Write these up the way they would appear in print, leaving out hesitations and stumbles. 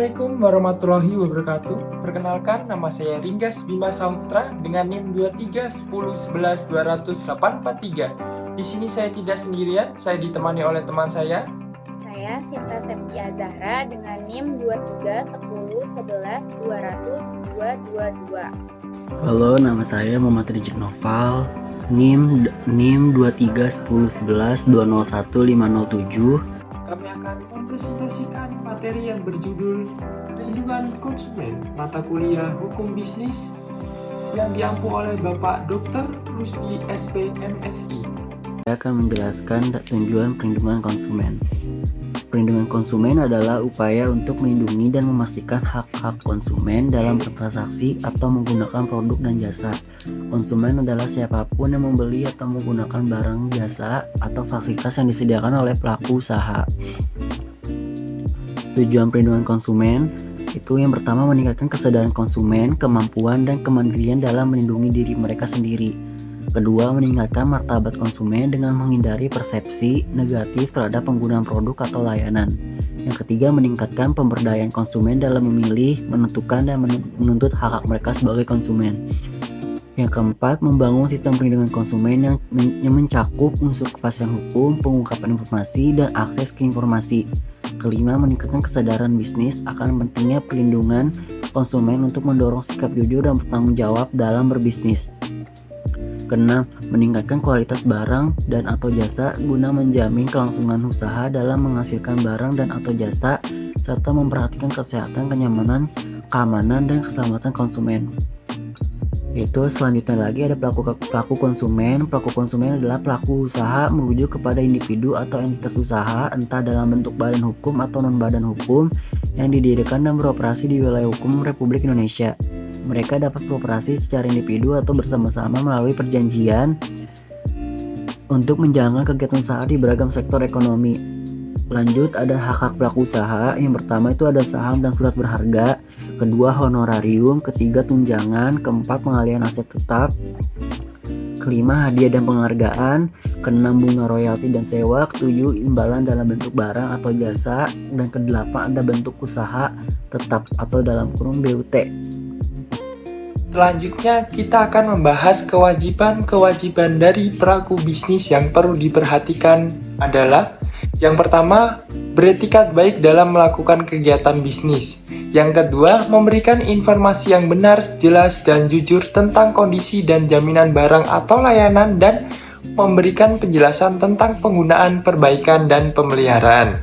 Assalamualaikum warahmatullahi wabarakatuh. Perkenalkan, nama saya Ringgas Bima Sahutra dengan NIM 2310112843. Di sini saya tidak sendirian, saya ditemani oleh teman saya. Saya Sinta Septia Zahra dengan NIM 2310111222. Halo, nama saya Muhammad Rijik Noval, NIM 231111201507. Kami akan mempresentasikan materi yang berjudul Perlindungan Konsumen Mata Kuliah Hukum Bisnis yang diampu oleh Bapak Dr. Rusdi SP MSI. Saya akan menjelaskan tujuan perlindungan konsumen. Perlindungan konsumen adalah upaya untuk melindungi dan memastikan hak-hak konsumen dalam bertransaksi atau menggunakan produk dan jasa. Konsumen adalah siapapun yang membeli atau menggunakan barang, jasa, atau fasilitas yang disediakan oleh pelaku usaha. Tujuan perlindungan konsumen itu yang pertama meningkatkan kesadaran konsumen, kemampuan dan kemandirian dalam melindungi diri mereka sendiri. Kedua, meningkatkan martabat konsumen dengan menghindari persepsi negatif terhadap penggunaan produk atau layanan. Yang ketiga, meningkatkan pemberdayaan konsumen dalam memilih, menentukan, dan menuntut hak-hak mereka sebagai konsumen. Yang keempat, membangun sistem perlindungan konsumen yang mencakup unsur kepastian hukum, pengungkapan informasi, dan akses ke informasi. Kelima, meningkatkan kesadaran bisnis akan pentingnya perlindungan konsumen untuk mendorong sikap jujur dan bertanggung jawab dalam berbisnis. Keenam, meningkatkan kualitas barang dan atau jasa guna menjamin kelangsungan usaha dalam menghasilkan barang dan atau jasa serta memperhatikan kesehatan, kenyamanan, keamanan, dan keselamatan konsumen. Itu selanjutnya lagi ada pelaku konsumen. Pelaku konsumen adalah pelaku usaha merujuk kepada individu atau entitas usaha entah dalam bentuk badan hukum atau non-badan hukum yang didirikan dan beroperasi di wilayah hukum Republik Indonesia. Mereka dapat beroperasi secara individu atau bersama-sama melalui perjanjian untuk menjalankan kegiatan usaha di beragam sektor ekonomi. Lanjut, ada hak-hak pelaku usaha. Yang pertama itu ada saham dan surat berharga. Kedua, honorarium. Ketiga, tunjangan. Keempat, pengalihan aset tetap. Kelima, hadiah dan penghargaan. Keenam, bunga royalti dan sewa. Ketujuh, imbalan dalam bentuk barang atau jasa. Dan kedelapan, ada bentuk usaha tetap atau dalam kurung BUT. Selanjutnya, kita akan membahas kewajiban-kewajiban dari pelaku bisnis yang perlu diperhatikan adalah yang pertama, beretikat baik dalam melakukan kegiatan bisnis. Yang kedua, memberikan informasi yang benar, jelas, dan jujur tentang kondisi dan jaminan barang atau layanan dan memberikan penjelasan tentang penggunaan, perbaikan, dan pemeliharaan.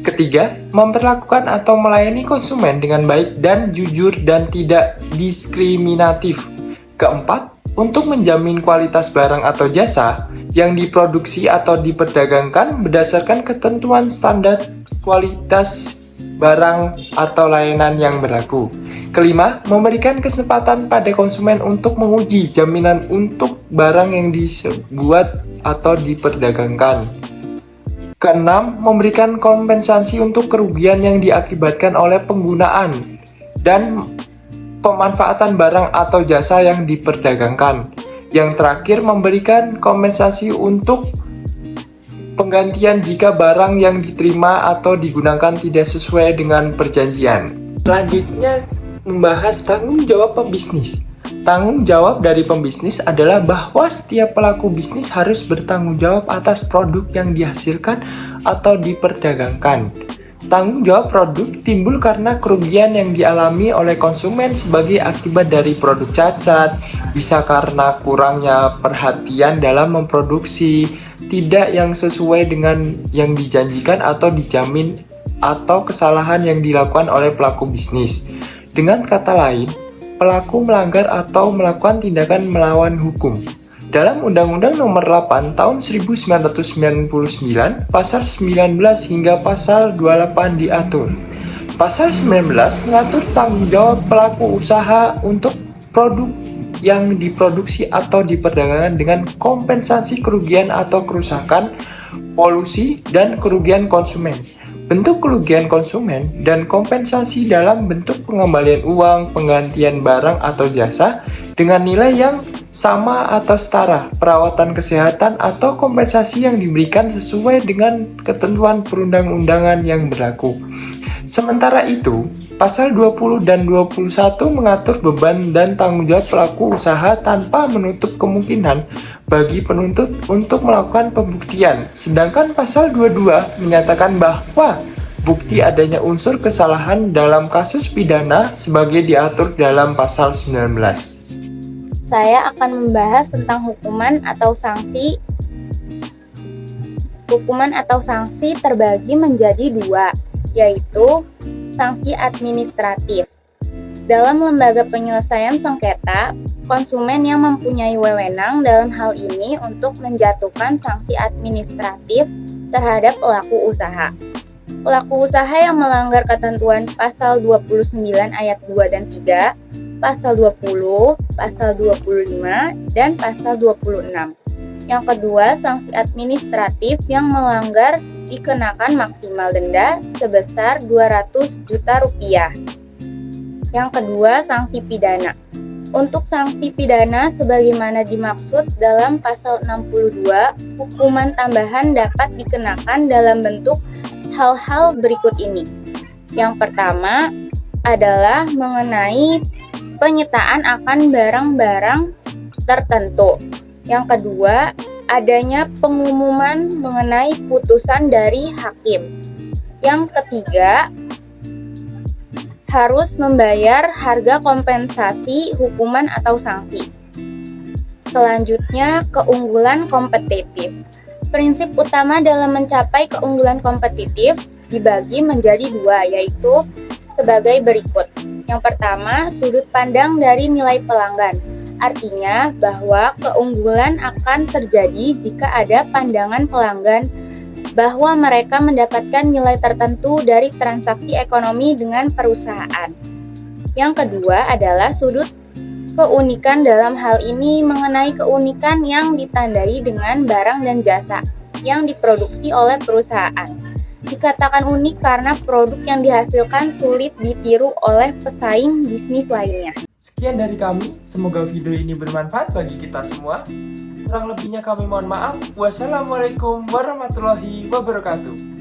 Ketiga, memperlakukan atau melayani konsumen dengan baik dan jujur dan tidak diskriminatif. Keempat, untuk menjamin kualitas barang atau jasa yang diproduksi atau diperdagangkan berdasarkan ketentuan standar kualitas barang atau layanan yang berlaku. Kelima, memberikan kesempatan pada konsumen untuk menguji jaminan untuk barang yang dibuat atau diperdagangkan. Keenam, memberikan kompensasi untuk kerugian yang diakibatkan oleh penggunaan dan pemanfaatan barang atau jasa yang diperdagangkan. Yang terakhir, memberikan kompensasi untuk penggantian jika barang yang diterima atau digunakan tidak sesuai dengan perjanjian. Selanjutnya, membahas tanggung jawab pembisnis. Tanggung jawab dari pembisnis adalah bahwa setiap pelaku bisnis harus bertanggung jawab atas produk yang dihasilkan atau diperdagangkan. Tanggung jawab produk timbul karena kerugian yang dialami oleh konsumen sebagai akibat dari produk cacat, bisa karena kurangnya perhatian dalam memproduksi, tidak yang sesuai dengan yang dijanjikan atau dijamin, atau kesalahan yang dilakukan oleh pelaku bisnis. Dengan kata lain, pelaku melanggar atau melakukan tindakan melawan hukum. Dalam Undang-Undang Nomor 8 Tahun 1999, Pasal 19 hingga Pasal 28 diatur. Pasal 19 mengatur tanggung jawab pelaku usaha untuk produk yang diproduksi atau diperdagangkan dengan kompensasi kerugian atau kerusakan, polusi, dan kerugian konsumen. Bentuk kerugian konsumen dan kompensasi dalam bentuk pengembalian uang, penggantian barang atau jasa dengan nilai yang sama atau setara, perawatan kesehatan atau kompensasi yang diberikan sesuai dengan ketentuan perundang-undangan yang berlaku. Sementara itu, pasal 20 dan 21 mengatur beban dan tanggung jawab pelaku usaha tanpa menutup kemungkinan bagi penuntut untuk melakukan pembuktian. Sedangkan pasal 22 menyatakan bahwa bukti adanya unsur kesalahan dalam kasus pidana sebagai diatur dalam pasal 19. Saya akan membahas tentang hukuman atau sanksi. Hukuman atau sanksi terbagi menjadi dua, yaitu sanksi administratif. Dalam lembaga penyelesaian sengketa, konsumen yang mempunyai wewenang dalam hal ini untuk menjatuhkan sanksi administratif terhadap pelaku usaha. Pelaku usaha yang melanggar ketentuan pasal 29 ayat 2 dan 3, pasal 20, pasal 25, dan pasal 26. Yang kedua, sanksi administratif yang melanggar dikenakan maksimal denda sebesar 200 juta rupiah. Yang kedua, sanksi pidana. Untuk sanksi pidana sebagaimana dimaksud dalam pasal 62, hukuman tambahan dapat dikenakan dalam bentuk hal-hal berikut ini. Yang pertama adalah mengenai penyitaan akan barang-barang tertentu. Yang kedua, adanya pengumuman mengenai putusan dari hakim. Yang ketiga, harus membayar harga kompensasi hukuman atau sanksi. Selanjutnya, keunggulan kompetitif. Prinsip utama dalam mencapai keunggulan kompetitif dibagi menjadi dua, yaitu sebagai berikut. Yang pertama, sudut pandang dari nilai pelanggan. Artinya bahwa keunggulan akan terjadi jika ada pandangan pelanggan bahwa mereka mendapatkan nilai tertentu dari transaksi ekonomi dengan perusahaan. Yang kedua adalah sudut keunikan, dalam hal ini mengenai keunikan yang ditandai dengan barang dan jasa yang diproduksi oleh perusahaan. Dikatakan unik karena produk yang dihasilkan sulit ditiru oleh pesaing bisnis lainnya. Sekian dari kami, semoga video ini bermanfaat bagi kita semua. Kurang lebihnya kami mohon maaf. Wassalamualaikum warahmatullahi wabarakatuh.